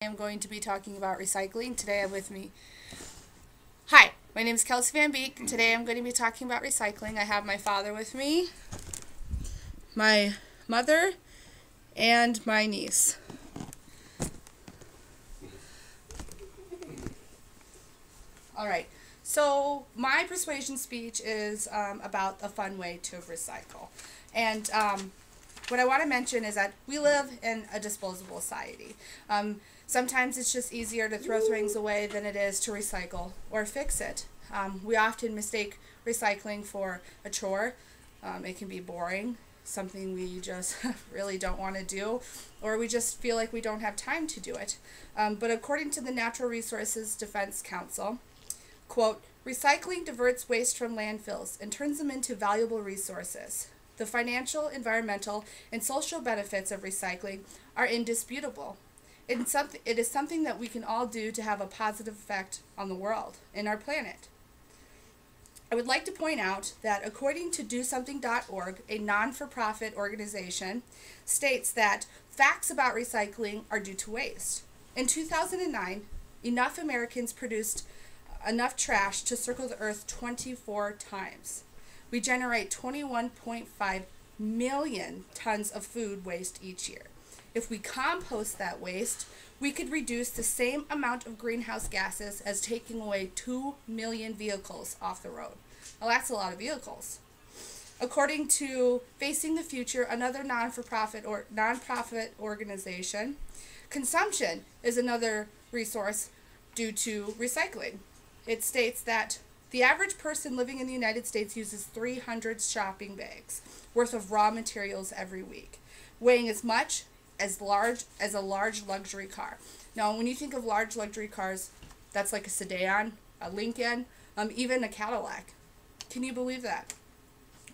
I am going to be talking about recycling. Today I have with me, hi, my name is Kelsey Van Beek. Today I'm going to be talking about recycling. I have my father with me, my mother, and my niece. Alright, so my persuasion speech is about a fun way to recycle. And what I want to mention is that we live in a disposable society. Sometimes it's just easier to throw things away than it is to recycle or fix it. We often mistake recycling for a chore. It can be boring, something we just really don't want to do, or we just feel like we don't have time to do it. But according to the Natural Resources Defense Council, quote, recycling diverts waste from landfills and turns them into valuable resources. The financial, environmental, and social benefits of recycling are indisputable. It is something that we can all do to have a positive effect on the world and our planet. I would like to point out that according to DoSomething.org, a non-for-profit organization, states that facts about recycling are due to waste. In 2009, enough Americans produced enough trash to circle the earth 24 times. We generate 21.5 million tons of food waste each year. If we compost that waste, we could reduce the same amount of greenhouse gases as taking away 2 million vehicles off the road. Now that's a lot of vehicles. According to Facing the Future, another nonprofit organization, consumption is another resource due to recycling. It states that the average person living in the United States uses 300 shopping bags worth of raw materials every week, weighing as much as a large luxury car. Now, when you think of large luxury cars, that's like a sedan, a Lincoln, even a Cadillac. Can you believe that?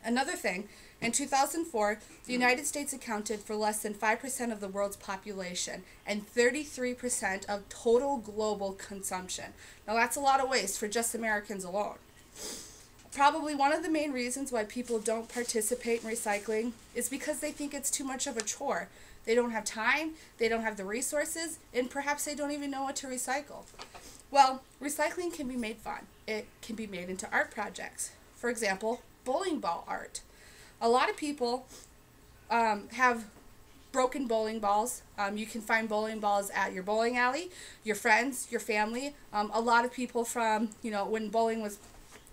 Another thing, in 2004, the United States accounted for less than 5% of the world's population and 33% of total global consumption. Now that's a lot of waste for just Americans alone. Probably one of the main reasons why people don't participate in recycling is because they think it's too much of a chore. They don't have time, they don't have the resources, and perhaps they don't even know what to recycle. Well, recycling can be made fun. It can be made into art projects. For example, bowling ball art. A lot of people have broken bowling balls. You can find bowling balls at your bowling alley, your friends, your family. A lot of people from, when bowling was,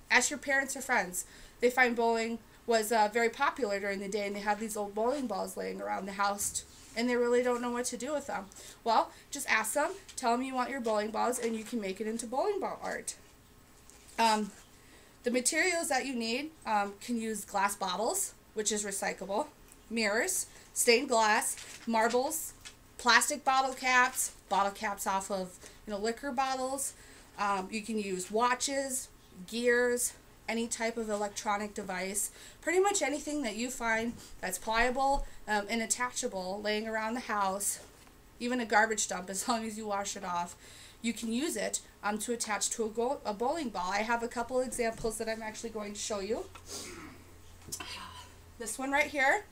ask your parents or friends, they find bowling was very popular during the day, and they have these old bowling balls laying around the house, and they really don't know what to do with them. Well, just ask them, tell them you want your bowling balls, and you can make it into bowling ball art. The materials that you need can use glass bottles, which is recyclable, mirrors, stained glass, marbles, plastic bottle caps off of liquor bottles. You can use watches, gears, any type of electronic device, pretty much anything that you find that's pliable and attachable laying around the house, even a garbage dump, as long as you wash it off. You can use it to attach to a bowling ball. I have a couple examples that I'm actually going to show you. This one right here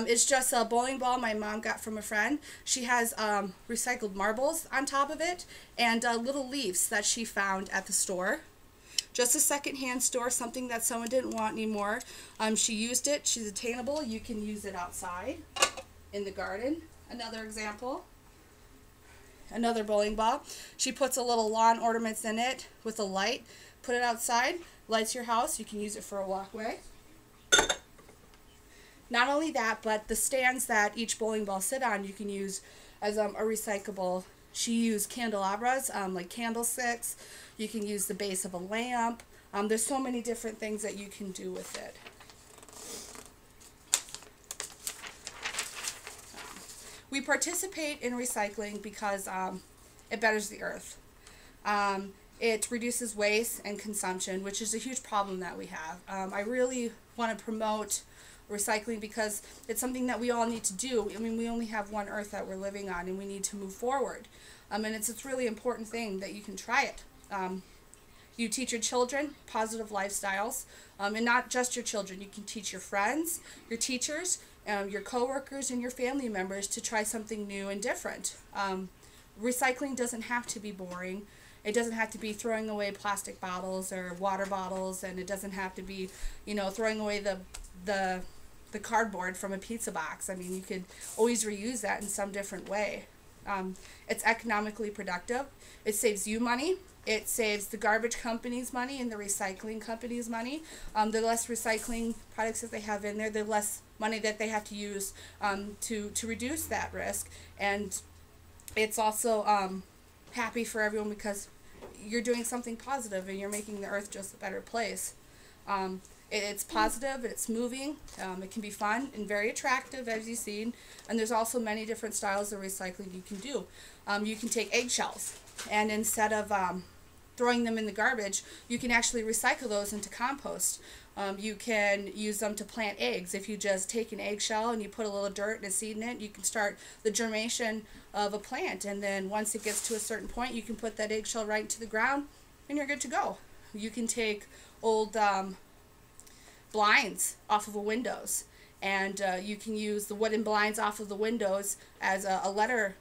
is just a bowling ball my mom got from a friend. She has recycled marbles on top of it and little leaves that she found at the store. Just a secondhand store, something that someone didn't want anymore. She used it. She's attainable. You can use it outside in the garden. Another example. Another bowling ball. She puts a little lawn ornaments in it with a light. Put it outside, lights your house. You can use it for a walkway. Not only that, but the stands that each bowling ball sit on, you can use as a recyclable. She used candelabras, like candlesticks. You can use the base of a lamp. There's so many different things that you can do with it. We participate in recycling because it betters the earth. It reduces waste and consumption, which is a huge problem that we have. I really want to promote recycling because it's something that we all need to do. I mean, we only have one earth that we're living on, and we need to move forward. And it's a really important thing that you can try it. You teach your children positive lifestyles, and not just your children. You can teach your friends, your teachers, your coworkers, and your family members to try something new and different. recycling doesn't have to be boring. It doesn't have to be throwing away plastic bottles or water bottles, and it doesn't have to be, you know, throwing away the cardboard from a pizza box. I mean, you could always reuse that in some different way. It's economically productive. It saves you money. It saves the garbage companies money and the recycling companies money. The less recycling products that they have in there, the less money that they have to use to reduce that risk. And it's also happy for everyone because you're doing something positive and you're making the earth just a better place. It's positive, it's moving, it can be fun and very attractive, as you've seen, and there's also many different styles of recycling you can do. You can take eggshells, and instead of throwing them in the garbage, you can actually recycle those into compost. You can use them to plant eggs. If you just take an eggshell and you put a little dirt and a seed in it, you can start the germination of a plant, and then once it gets to a certain point, you can put that eggshell right into the ground, and you're good to go. You can take old blinds off of the windows, and you can use the wooden blinds off of the windows as a letter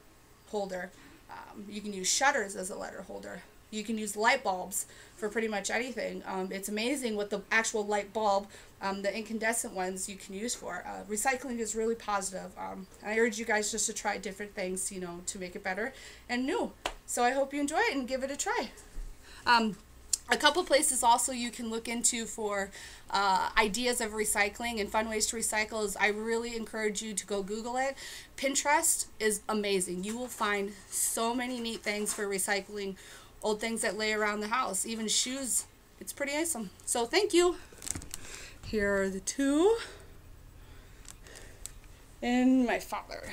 holder. You can use shutters as a letter holder. You can use light bulbs for pretty much anything. It's amazing what the actual light bulb, the incandescent ones, you can use for. Recycling is really positive. I urge you guys just to try different things, you know, to make it better and new. So I hope you enjoy it and give it a try. A couple places also you can look into for ideas of recycling and fun ways to recycle is, I really encourage you to go Google it. Pinterest is amazing. You will find so many neat things for recycling old things that lay around the house, even shoes. It's pretty awesome. So thank you. Here are the two and my father.